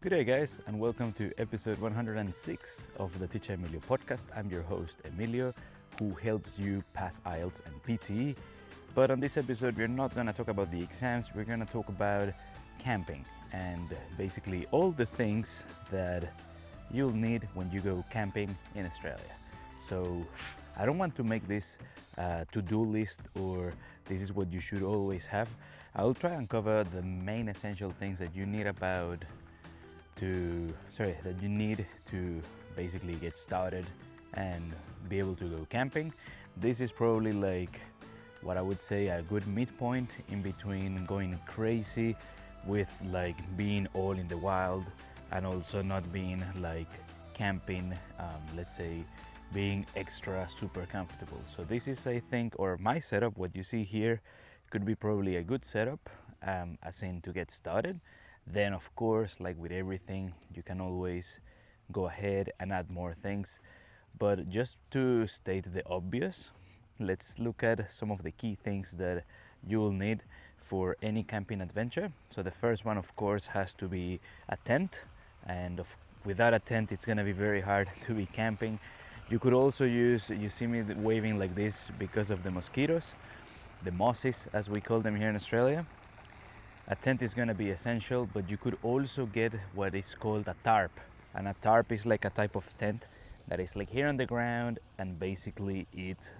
Good day, guys, and welcome to episode 106 of the Teacher Emilio podcast. I'm your host, Emilio, who helps you pass IELTS and PTE. But on this episode, we're not going to talk about the exams, we're going to talk about camping and basically all the things that you'll need when you go camping in Australia. So I don't want to make this a to-do list or this is what you should always have. I'll try and cover the main essential things that you need that you need to basically get started and be able to go camping. This is probably like what I would say a good midpoint in between going crazy with like being all in the wild and also not being like camping, let's say being extra super comfortable. So this is, I think, or my setup, what you see here could be probably a good setup, as in to get started. Then of course, like with everything, you can always go ahead and add more things. But just to state the obvious, let's look at some of the key things that you will need for any camping adventure. So the first one, of course, has to be a tent. And without a tent, it's gonna be very hard to be camping. You could also use, you see me waving like this because of the mosquitoes, the mosses as we call them here in Australia. A tent is going to be essential, but you could also get what is called a tarp. And a tarp is like a type of tent that is like here on the ground, and basically it,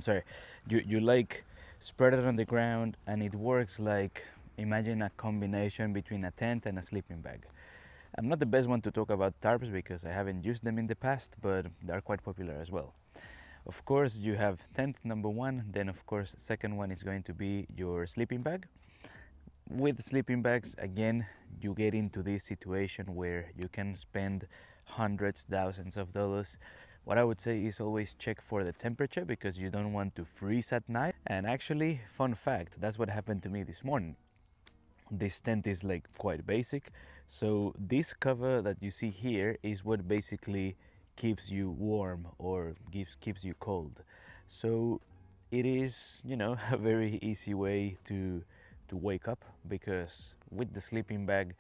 sorry, you like spread it on the ground, and it works like, imagine a combination between a tent and a sleeping bag. I'm not the best one to talk about tarps because I haven't used them in the past, but they're quite popular as well. Of course, you have tent number one, then of course second one is going to be your sleeping bag. With sleeping bags, again, you get into this situation where you can spend hundreds, thousands of dollars. What I would say is always check for the temperature because you don't want to freeze at night. And actually, fun fact, that's what happened to me this morning. This tent is like quite basic, so this cover that you see here is what basically keeps you warm or keeps you cold. So it is, a very easy way to wake up, because with the sleeping bag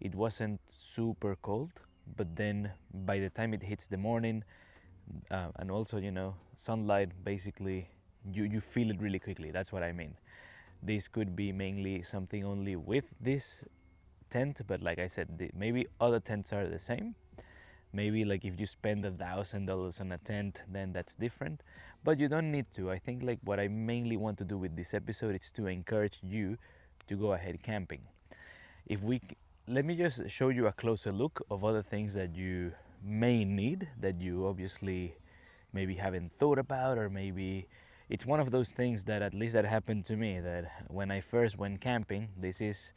it wasn't super cold, but then by the time it hits the morning, and also sunlight, basically you feel it really quickly. That's what I mean. This could be mainly something only with this tent, but like I said, maybe other tents are the same. Maybe like if you spend $1,000 on a tent, then that's different, but you don't need to. I think like what I mainly want to do with this episode is to encourage you to go ahead camping. Let me just show you a closer look of other things that you may need, that you obviously maybe haven't thought about, or maybe it's one of those things that at least that happened to me, that when I first went camping, this is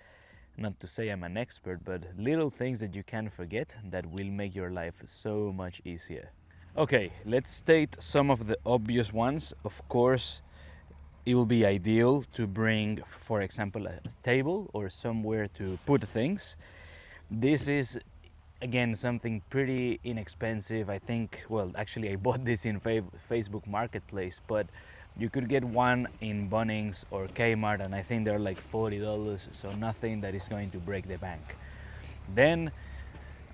not to say I'm an expert, but little things that you can forget that will make your life so much easier. Okay, let's state some of the obvious ones. Of course, it will be ideal to bring, for example, a table or somewhere to put things. This is, again, something pretty inexpensive. I think, well, actually I bought this in Facebook Marketplace, but you could get one in Bunnings or Kmart, and I think they're like $40, so nothing that is going to break the bank. Then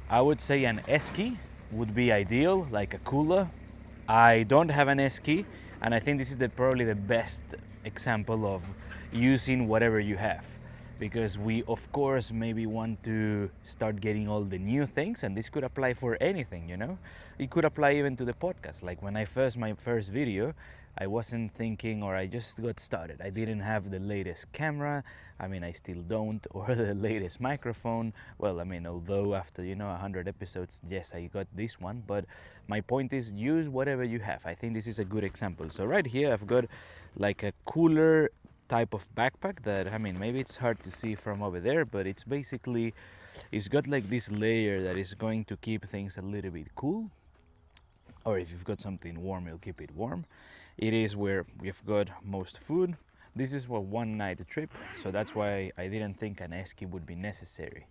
I would say an esky would be ideal, like a cooler. I don't have an esky, and I think this is probably the best example of using whatever you have, because we of course maybe want to start getting all the new things, and this could apply for anything. It could apply even to the podcast. Like when my first video, I wasn't thinking, or I just got started, I didn't have the latest camera. I mean, I still don't, or the latest microphone. Well, I mean, although after 100 episodes, yes, I got this one, but my point is, use whatever you have. I think this is a good example. So right here I've got like a cooler type of backpack that, I mean, maybe it's hard to see from over there, but it's got like this layer that is going to keep things a little bit cool, or if you've got something warm, it'll keep it warm. It is where we've got most food. This is for one night trip, so that's why I didn't think an esky would be necessary.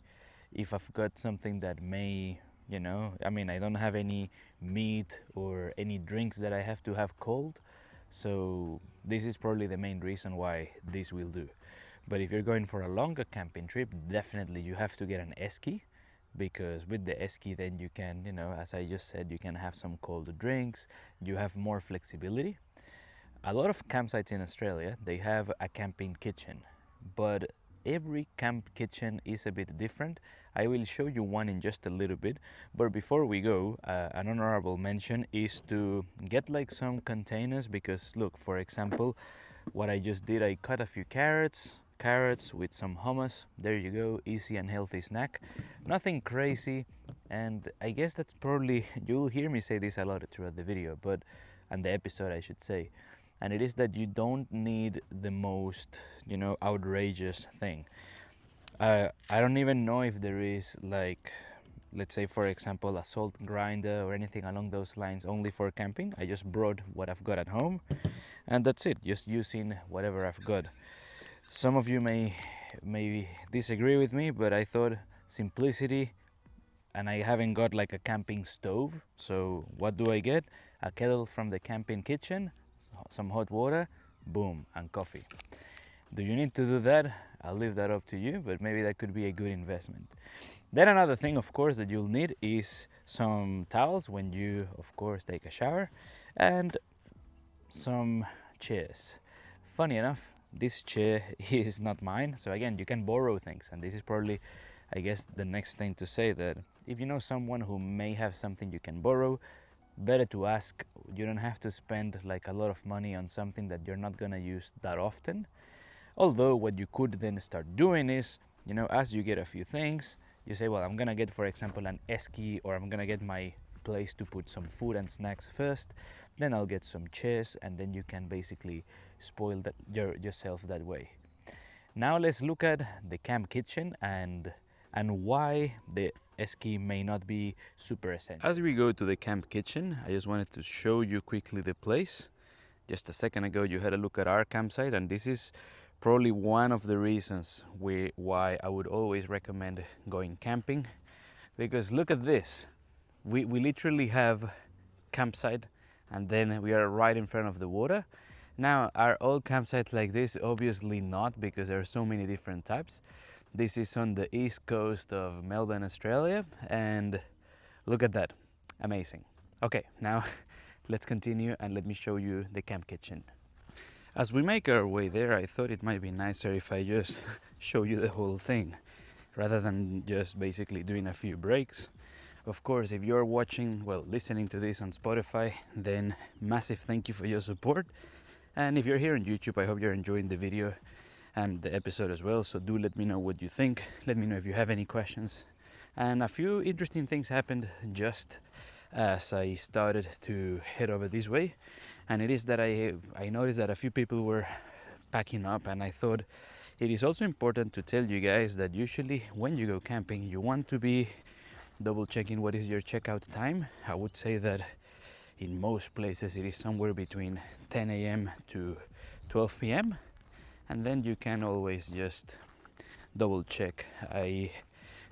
If I've got something that may, I mean, I don't have any meat or any drinks that I have to have cold, so this is probably the main reason why this will do. But if you're going for a longer camping trip, definitely you have to get an esky, because with the esky then you can, as I just said, you can have some cold drinks, you have more flexibility. A lot of campsites in Australia, they have a camping kitchen, but every camp kitchen is a bit different. I will show you one in just a little bit, but before we go, an honorable mention is to get like some containers, because look, for example, what I just did, I cut a few carrots with some hummus. There you go, easy and healthy snack. Nothing crazy, and I guess that's probably, you'll hear me say this a lot throughout the video, and the episode I should say, and it is that you don't need the most, outrageous thing. I don't even know if there is, like, let's say for example, a salt grinder or anything along those lines only for camping. I just brought what I've got at home, and that's it, just using whatever I've got. Some of you may maybe disagree with me, but I thought simplicity, and I haven't got like a camping stove, so what do I get? A kettle from the camping kitchen, some hot water, boom, and coffee. Do you need to do that? I'll leave that up to you, but maybe that could be a good investment. Then another thing, of course, that you'll need is some towels when you, of course, take a shower, and some chairs. Funny enough, this chair is not mine, so again, you can borrow things, and this is probably, I guess, the next thing to say, that if you know someone who may have something you can borrow, better to ask. You don't have to spend like a lot of money on something that you're not gonna use that often. Although what you could then start doing is, as you get a few things, you say, well, I'm gonna get, for example, an esky, or I'm gonna get my place to put some food and snacks first, then I'll get some chairs, and then you can basically spoil yourself that way. Now let's look at the camp kitchen and why the esky may not be super essential. As we go to the camp kitchen, I just wanted to show you quickly the place. Just a second ago you had a look at our campsite, and this is probably one of the reasons why I would always recommend going camping, because look at this. We literally have campsite, and then we are right in front of the water. Now, are all campsites like this? Obviously not, because there are so many different types. This is on the east coast of Melbourne, Australia, and look at that, amazing. Okay, now let's continue and let me show you the camp kitchen. As we make our way there, I thought it might be nicer if I just show you the whole thing, rather than just basically doing a few breaks. Of course, if you're watching, well, listening to this on Spotify, then massive thank you for your support. And if you're here on YouTube, I hope you're enjoying the video and the episode as well, so do let me know what you think. Let me know if you have any questions. And a few interesting things happened just as I started to head over this way, and it is that I noticed that a few people were packing up, and I thought it is also important to tell you guys that usually when you go camping, you want to be double checking what is your checkout time. I would say that in most places it is somewhere between 10 a.m. to 12 p.m. and then you can always just double check. I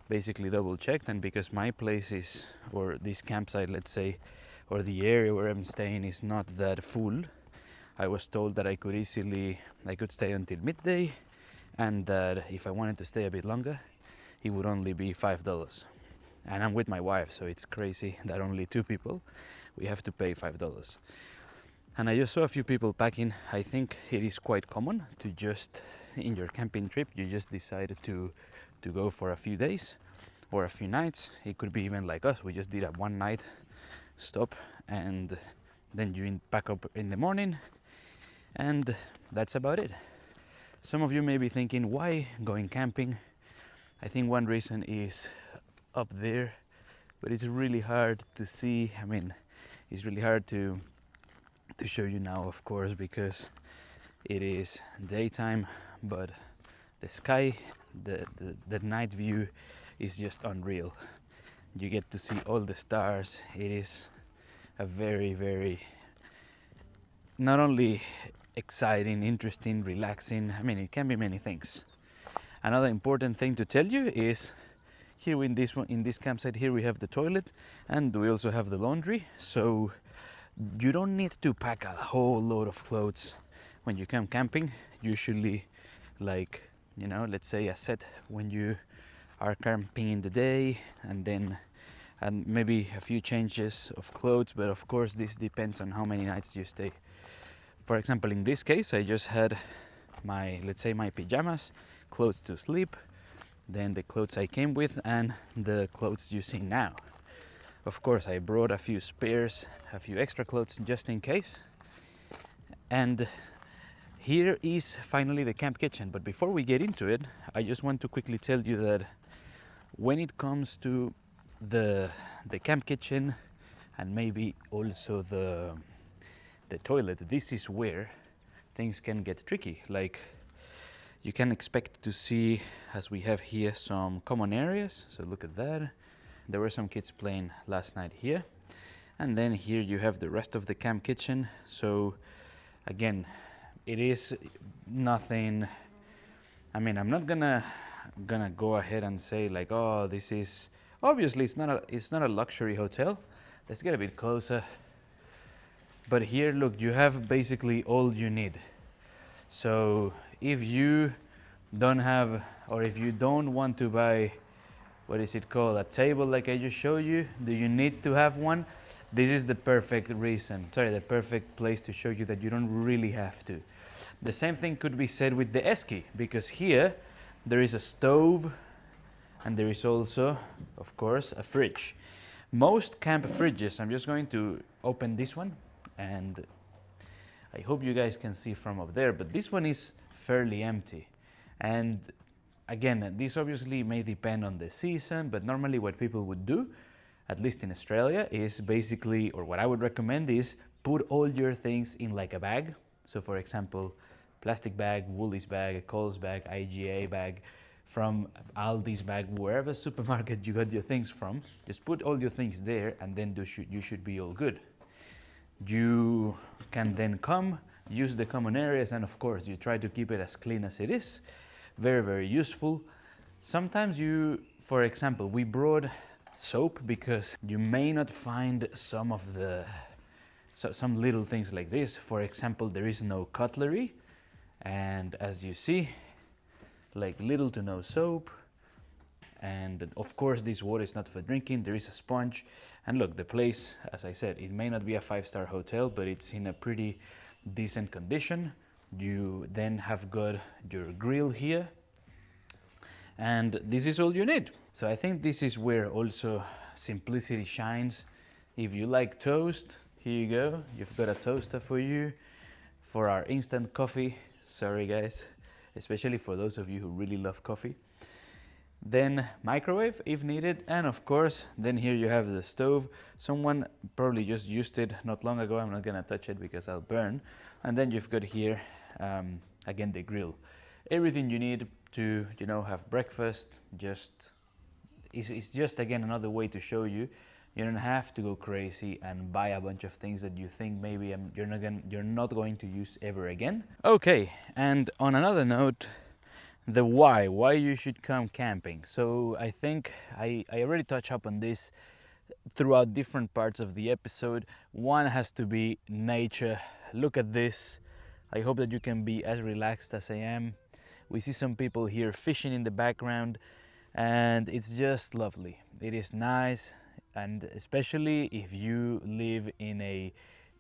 basically double checked, and because my place is, or this campsite, let's say, or the area where I'm staying is not that full, I was told that I could stay until midday, and that if I wanted to stay a bit longer, it would only be $5. And I'm with my wife, so it's crazy that only two people, we have to pay $5. And I just saw a few people packing. I think it is quite common to just, in your camping trip, you just decide to go for a few days or a few nights. It could be even like us, we just did a one night stop, and then you pack up in the morning, and that's about it. Some of you may be thinking, why going camping? I think one reason is up there, but it's really hard to see. I mean, it's really hard to show you now, of course, because it is daytime, but the sky, the night view is just unreal. You get to see all the stars. It is a very, very, not only exciting, interesting, relaxing, I mean, it can be many things. Another important thing to tell you is here in this campsite here we have the toilet, and we also have the laundry, so you don't need to pack a whole load of clothes when you come camping. Usually, like you know, let's say a set when you are camping in the day, and maybe a few changes of clothes, but of course this depends on how many nights you stay. For example, in this case, I just had my, let's say, my pajamas, clothes to sleep, then the clothes I came with, and the clothes you see now. Of course, I brought a few spares, a few extra clothes just in case. And here is finally the camp kitchen. But before we get into it, I just want to quickly tell you that when it comes to the camp kitchen and maybe also the toilet, this is where things can get tricky. Like, you can expect to see, as we have here, some common areas. So look at that. There were some kids playing last night here. And then here you have the rest of the camp kitchen. So again, it is nothing, I mean, I'm not gonna go ahead and say like, oh, this is, obviously it's not a luxury hotel. Let's get a bit closer. But here, look, you have basically all you need. So if you don't have, or if you don't want to buy, what is it called, a table like I just showed you, do you need to have one? This is the perfect the perfect place to show you that you don't really have to. The same thing could be said with the esky, because here there is a stove and there is also, of course, a fridge. Most camp fridges, I'm just going to open this one, and I hope you guys can see from up there, but this one is fairly empty. And again, this obviously may depend on the season, but normally what people would do, at least in Australia, is basically, or what I would recommend is put all your things in like a bag. So for example, plastic bag, Woolies bag, a Coles bag, IGA bag, from Aldi's bag, wherever supermarket you got your things from, just put all your things there, and then you should be all good. You can then come, use the common areas, and of course you try to keep it as clean as it is. Very, very useful. Sometimes you, for example, we brought soap because you may not find some of the, some little things like this. For example, there is no cutlery, and as you see, like little to no soap. And of course this water is not for drinking. There is a sponge, and look, the place, as I said, it may not be a 5-star hotel, but it's in a pretty decent condition. You then have got your grill here, and this is all you need. So I think this is where also simplicity shines. If you like toast, here you go, you've got a toaster for you. For our instant coffee, sorry guys, especially for those of you who really love coffee. Then microwave if needed, and of course then here you have the stove. Someone probably just used it not long ago. I'm not gonna touch it because I'll burn. And then you've got here again the grill. Everything you need to, you know, have breakfast. It's just again another way to show you you don't have to go crazy and buy a bunch of things that you think maybe you're not going to use ever again. Okay, and on another note, the why you should come camping. So I think I already touched up on this throughout different parts of the episode. One has to be nature. Look at this. I hope that you can be as relaxed as I am. We see some people here fishing in the background, and it's just lovely. It is nice, and especially if you live in a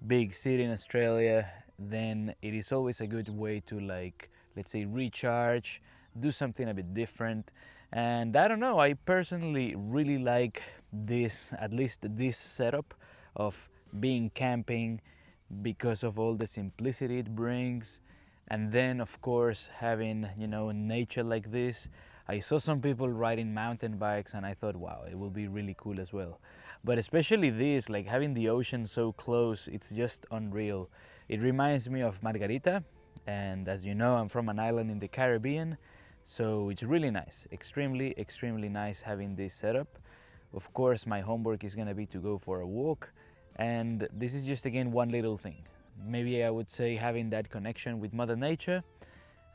big city in Australia, then it is always a good way to, like, let's say, recharge, do something a bit different. And I don't know, I personally really like this, at least this setup of being camping, because of all the simplicity it brings. And then of course having, you know, nature like this. I saw some people riding mountain bikes and I thought, wow, it will be really cool as well. But especially this, like having the ocean so close, it's just unreal. It reminds me of Margarita, and as you know, I'm from an island in the Caribbean, so it's really nice, extremely nice having this setup. Of course my homework is gonna be to go for a walk, and this is just again one little thing. Maybe I would say having that connection with Mother Nature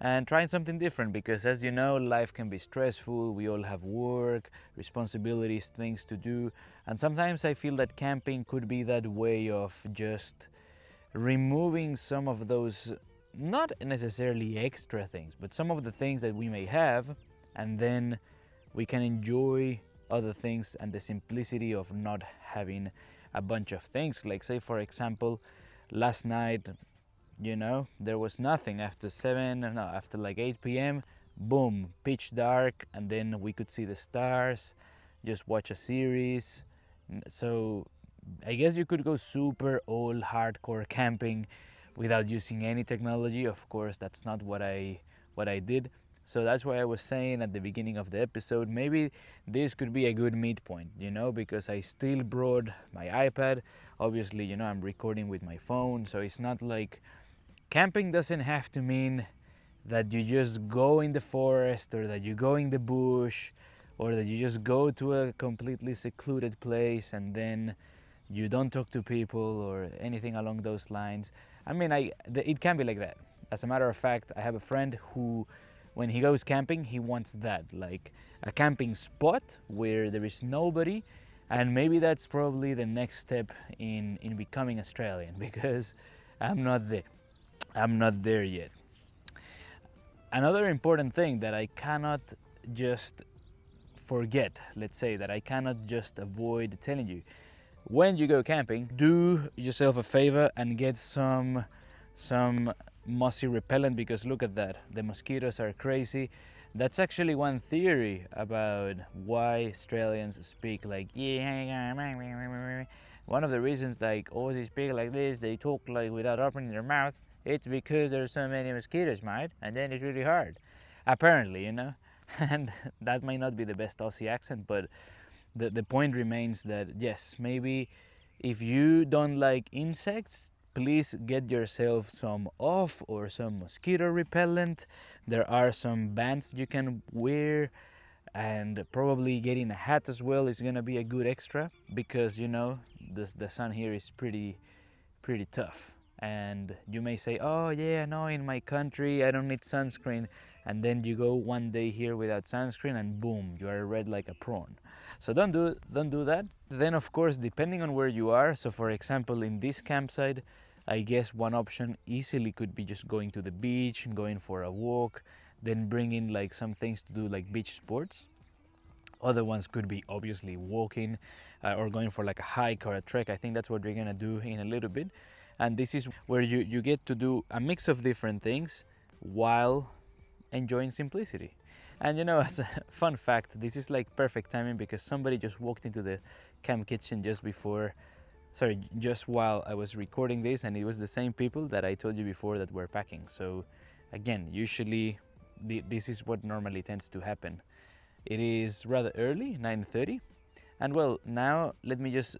and trying something different, because as you know, life can be stressful. We all have work, responsibilities, things to do, and sometimes I feel that camping could be that way of just removing some of those not necessarily extra things, but some of the things that we may have, and then we can enjoy other things and the simplicity of not having a bunch of things. Like, say, for example, last night, there was nothing after 7, no, after like 8 p.m. Boom, pitch dark, and then we could see the stars, just watch a series. So I guess you could go super old hardcore camping without using any technology. Of course, that's not what I did. So that's why I was saying at the beginning of the episode, maybe this could be a good midpoint, because I still brought my iPad. Obviously, I'm recording with my phone, so it's not like camping doesn't have to mean that you just go in the forest or that you go in the bush or that you just go to a completely secluded place and then you don't talk to people or anything along those lines. I mean, it can be like that. As a matter of fact, I have a friend who, when he goes camping, he wants that, like a camping spot where there is nobody. And maybe that's probably the next step in becoming Australian, because I'm not there. I'm not there yet. Another important thing that I cannot just forget, let's say, that I cannot just avoid telling you, when you go camping, do yourself a favor and get some mossy repellent, because look at that, the mosquitoes are crazy. That's actually one theory about why Australians speak like, yeah. One of the reasons like Aussies speak like this, they talk like without opening their mouth, it's because there's so many mosquitoes, mate, and then it's really hard. Apparently, and that might not be the best Aussie accent, but the point remains that yes, maybe if you don't like insects, please get yourself some off or some mosquito repellent. There are some bands you can wear, and probably getting a hat as well is gonna be a good extra, because the sun here is pretty tough. And you may say, oh yeah, no, in my country I don't need sunscreen, and then you go one day here without sunscreen and boom, you are red like a prawn. So don't do that. Then of course, depending on where you are, so for example in this campsite, I guess one option easily could be just going to the beach, going for a walk, then bringing like some things to do like beach sports. Other ones could be obviously walking, or going for like a hike or a trek. I think that's what we're gonna do in a little bit. And this is where you get to do a mix of different things while enjoying simplicity. And as a fun fact, this is like perfect timing, because somebody just walked into the camp kitchen just while I was recording this, and it was the same people that I told you before that were packing. So again, usually this is what normally tends to happen. It is rather early, 9:30, and well, now let me just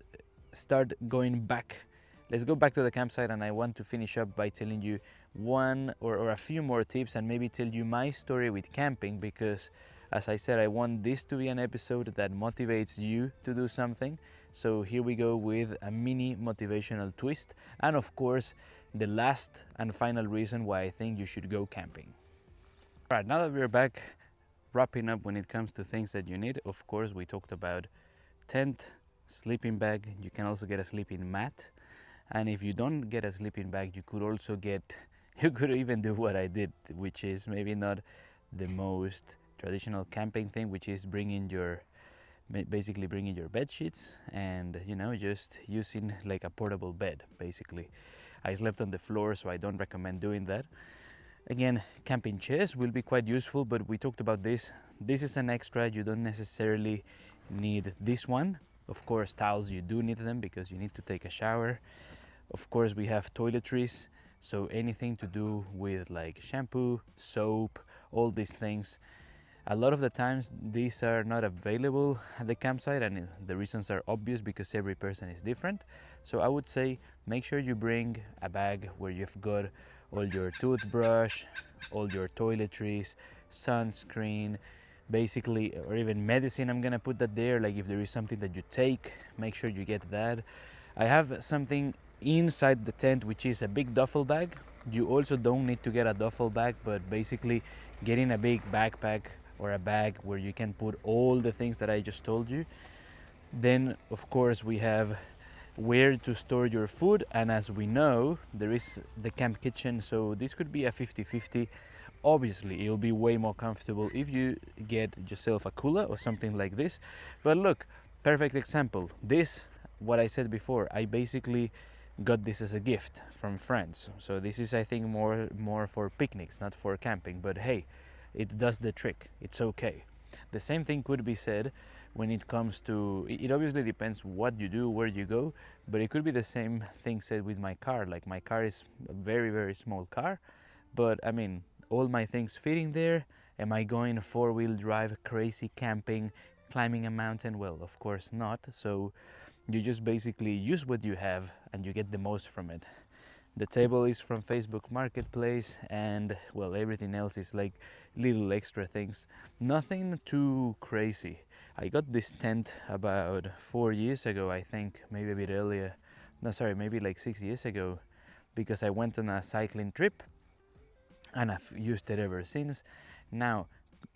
start going back. Let's go back to the campsite, and I want to finish up by telling you one or a few more tips, and maybe tell you my story with camping, because as I said, I want this to be an episode that motivates you to do something. So here we go with a mini motivational twist, and of course the last and final reason why I think you should go camping. All right, now that we're back, wrapping up when it comes to things that you need, of course we talked about tent, sleeping bag. You can also get a sleeping mat, and if you don't get a sleeping bag, you could even do what I did, which is maybe not the most traditional camping thing, which is basically bringing your bed sheets and just using like a portable bed. Basically, I slept on the floor, so I don't recommend doing that. Again, camping chairs will be quite useful, but we talked about this. This is an extra. You don't necessarily need this one. Of course, towels, you do need them because you need to take a shower. Of course, we have toiletries, so anything to do with like shampoo, soap, all these things. A lot of the times these are not available at the campsite, and the reasons are obvious because every person is different. So I would say make sure you bring a bag where you've got all your toothbrush, all your toiletries, sunscreen, basically, or even medicine. I'm gonna put that there, like if there is something that you take, make sure you get that. I have something inside the tent, which is a big duffel bag. You also don't need to get a duffel bag, but basically getting a big backpack or a bag where you can put all the things that I just told you. Then of course we have where to store your food, and as we know, there is the camp kitchen, so this could be a 50-50. Obviously it'll be way more comfortable if you get yourself a cooler or something like this. But look, perfect example, this, what I said before, I basically got this as a gift from friends, so this is, I think, more for picnics, not for camping, but hey, it does the trick, it's okay. The same thing could be said when it comes to, it obviously depends what you do, where you go, but it could be the same thing said with my car. Like, my car is a very, very small car, but I mean, all my things fit in there. Am I going 4-wheel drive crazy camping, climbing a mountain? Well, of course not. So you just basically use what you have and you get the most from it. The table is from Facebook Marketplace, and well, everything else is like little extra things. Nothing too crazy. I got this tent about 4 years ago, I think, maybe a bit earlier. No, sorry, maybe like 6 years ago, because I went on a cycling trip and I've used it ever since. Now,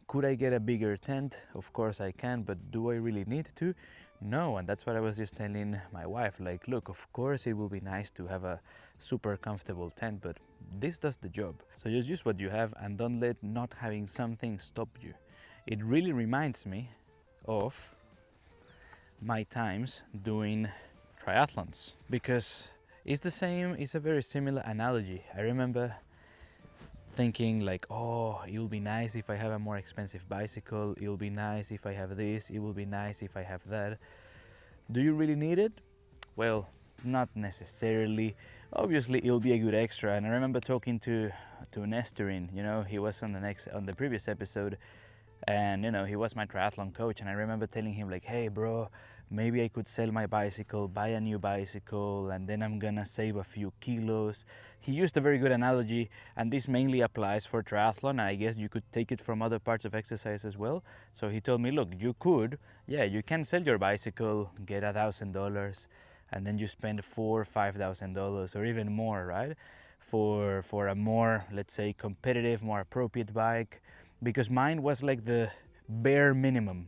could I get a bigger tent? Of course I can, but do I really need to? No, and that's what I was just telling my wife. Like, look, of course it will be nice to have a super comfortable tent, but this does the job. So just use what you have and don't let not having something stop you. It really reminds me of my times doing triathlons, because it's the same, it's a very similar analogy. I remember thinking like, oh, it will be nice if I have a more expensive bicycle, it will be nice if I have this, it will be nice if I have that. Do you really need it? Well, it's not necessarily. Obviously it'll be a good extra. And I remember talking to Nestorin, you know, he was on the previous episode, and you know, he was my triathlon coach, and I remember telling him like, hey bro, maybe I could sell my bicycle, buy a new bicycle, and then I'm gonna save a few kilos. He used a very good analogy, and this mainly applies for triathlon, and I guess you could take it from other parts of exercise as well. So he told me, look, you can sell your bicycle, get $1,000, and then you spend $4,000-$5,000 or even more, right, for a more, let's say, competitive, more appropriate bike. Because mine was like the bare minimum.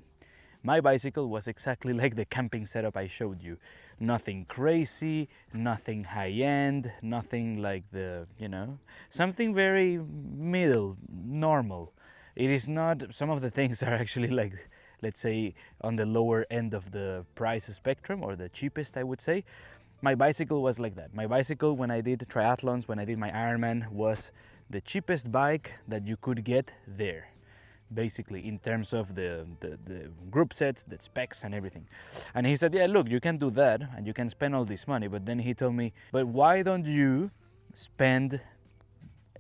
My bicycle was exactly like the camping setup I showed you. Nothing crazy, nothing high-end, nothing like the, you know, something very middle, normal. It is not, some of the things are actually like, let's say, on the lower end of the price spectrum, or the cheapest, I would say. My bicycle was like that. My bicycle, when I did triathlons, when I did my Ironman, was the cheapest bike that you could get there, basically, in terms of the group sets, the specs and everything. And he said, yeah, look, you can do that and you can spend all this money, but then he told me, but why don't you spend,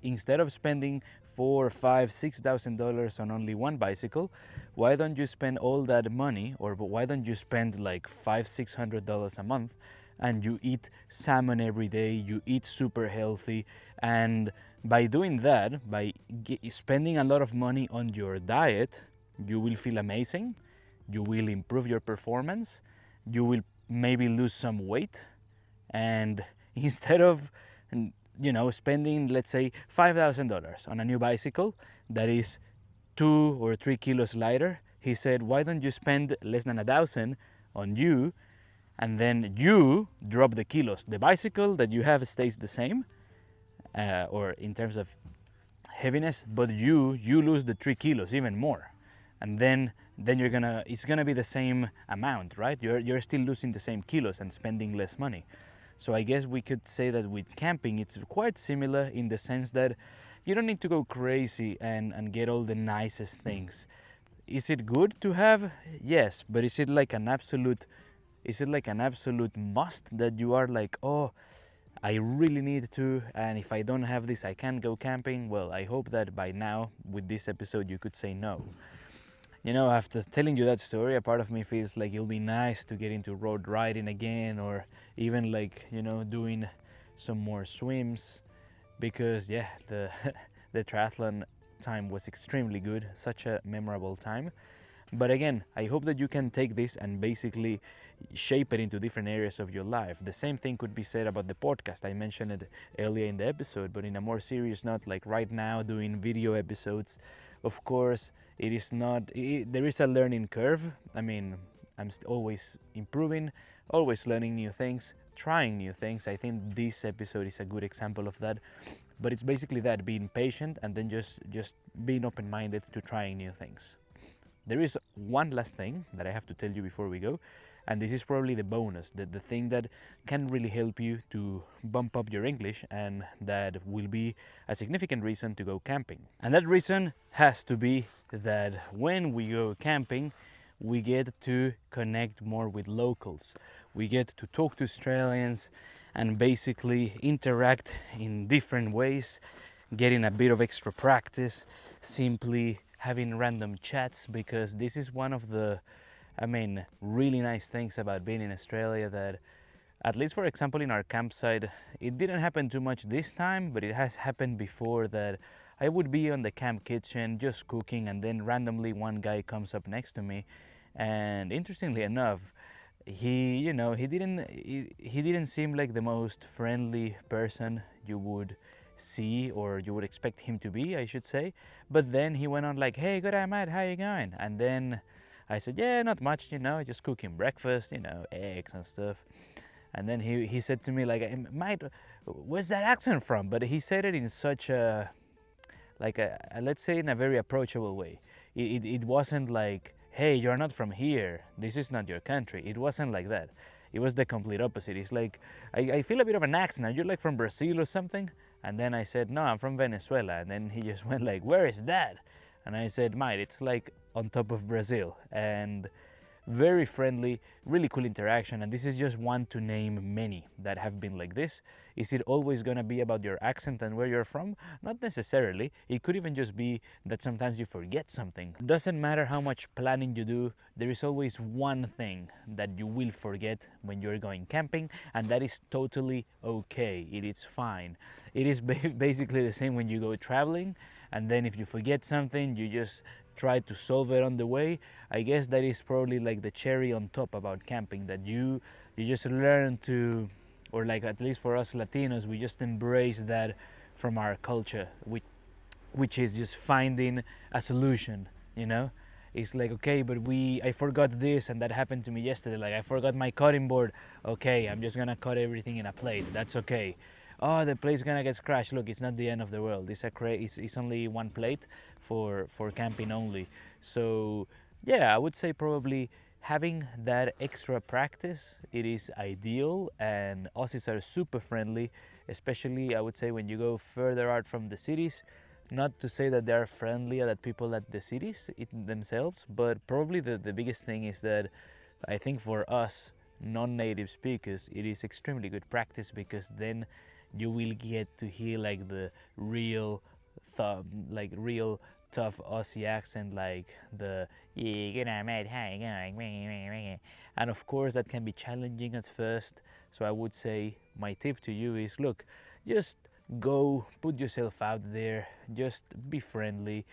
instead of spending $4,000, $5,000, $6,000 on only one bicycle, why don't you spend all that money, or why don't you spend like $500-$600 a month, and you eat salmon every day, you eat super healthy, and by doing that, by spending a lot of money on your diet, you will feel amazing, you will improve your performance, you will maybe lose some weight, and instead of, you know, spending, let's say, $5,000 on a new bicycle that is 2 or 3 kilos lighter, he said, why don't you spend less than 1,000 on you, and then you drop the kilos. The bicycle that you have stays the same, or in terms of heaviness, but you lose the 3 kilos, even more, and then it's gonna be the same amount, right? You're still losing the same kilos and spending less money. So I guess we could say that with camping it's quite similar, in the sense that you don't need to go crazy and get all the nicest things. Is it good to have? Yes, but is it like an absolute must, that you are like, oh, I really need to, and if I don't have this I can't go camping? Well, I hope that by now with this episode you could say no. You know, after telling you that story, a part of me feels like it'll be nice to get into road riding again, or even like, you know, doing some more swims, because yeah, the the triathlon time was extremely good, such a memorable time. But again, I hope that you can take this and basically shape it into different areas of your life. The same thing could be said about the podcast. I mentioned it earlier in the episode, but in a more serious note, like right now doing video episodes, of course, it is not, there is a learning curve. I mean, I'm always improving, always learning new things, trying new things. I think this episode is a good example of that. But it's basically that, being patient and then just being open-minded to trying new things. There is one last thing that I have to tell you before we go, and this is probably the bonus, the thing that can really help you to bump up your English, and that will be a significant reason to go camping. And that reason has to be that when we go camping, we get to connect more with locals. We get to talk to Australians and basically interact in different ways, getting a bit of extra practice, simply having random chats, because this is one of the, really nice things about being in Australia, that at least, for example, in our campsite, it didn't happen too much this time, but it has happened before that I would be on the camp kitchen just cooking, and then randomly one guy comes up next to me, and interestingly enough, he didn't seem like the most friendly person you would see, or you would expect him to be, I should say. But then he went on like, "Hey, good day, mate, how you going?" And then I said, "Yeah, not much, just cooking breakfast, eggs and stuff." And then he said to me like, "Mate, where's that accent from?" But he said it in such a, let's say, in a very approachable way. It wasn't like, "Hey, you're not from here, this is not your country." It wasn't like that. It was the complete opposite. It's like, I feel a bit of an accent. Are you like from Brazil or something? And then I said, "No, I'm from Venezuela." And then he just went like, "Where is that?" And I said, "Mate, it's like on top of Brazil." And very friendly, really cool interaction. And this is just one to name many that have been like this. Is it always gonna be about your accent and where you're from? Not necessarily. It could even just be that sometimes you forget something. Doesn't matter how much planning you do, there is always one thing that you will forget when you're going camping, and that is totally okay. It is fine. It is basically the same when you go traveling, and then if you forget something, you just try to solve it on the way. I guess that is probably like the cherry on top about camping, that you just learn to, or like at least for us Latinos, we just embrace that from our culture, which is just finding a solution. It's like, okay, but I forgot this, and that happened to me yesterday. Like, I forgot my cutting board. Okay, I'm just gonna cut everything in a plate. That's okay. Oh, the plate's gonna get scratched. Look, it's not the end of the world. It's only one plate for camping only. So yeah, I would say probably having that extra practice, it is ideal, and Aussies are super friendly, especially I would say when you go further out from the cities. Not to say that they are friendlier than people at the cities themselves, but probably the biggest thing is that I think for us non-native speakers, it is extremely good practice, because then you will get to hear like the real tough Aussie accent, like the "yeah, good night, mate, how you going?" And of course that can be challenging at first. So I would say my tip to you is, look, just go, put yourself out there, just be friendly.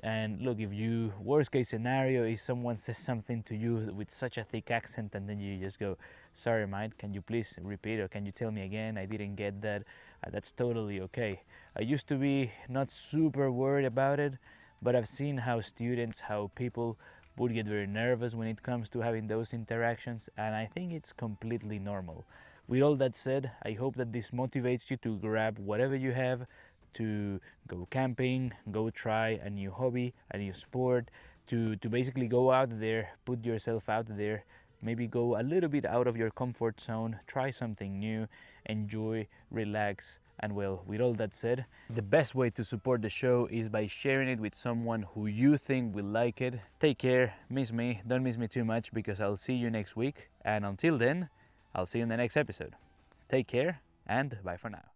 And look, if you, worst case scenario is someone says something to you with such a thick accent, and then you just go, "Sorry mate, can you please repeat, or can you tell me again, I didn't get that." That's totally okay. I used to be not super worried about it, but I've seen how people would get very nervous when it comes to having those interactions, and I think it's completely normal. With all that said, I hope that this motivates you to grab whatever you have, to go camping, go try a new hobby, a new sport, to basically go out there, put yourself out there, maybe go a little bit out of your comfort zone, try something new, enjoy, relax. And well, with all that said, the best way to support the show is by sharing it with someone who you think will like it. Take care, miss me, don't miss me too much, because I'll see you next week. And until then, I'll see you in the next episode. Take care, and bye for now.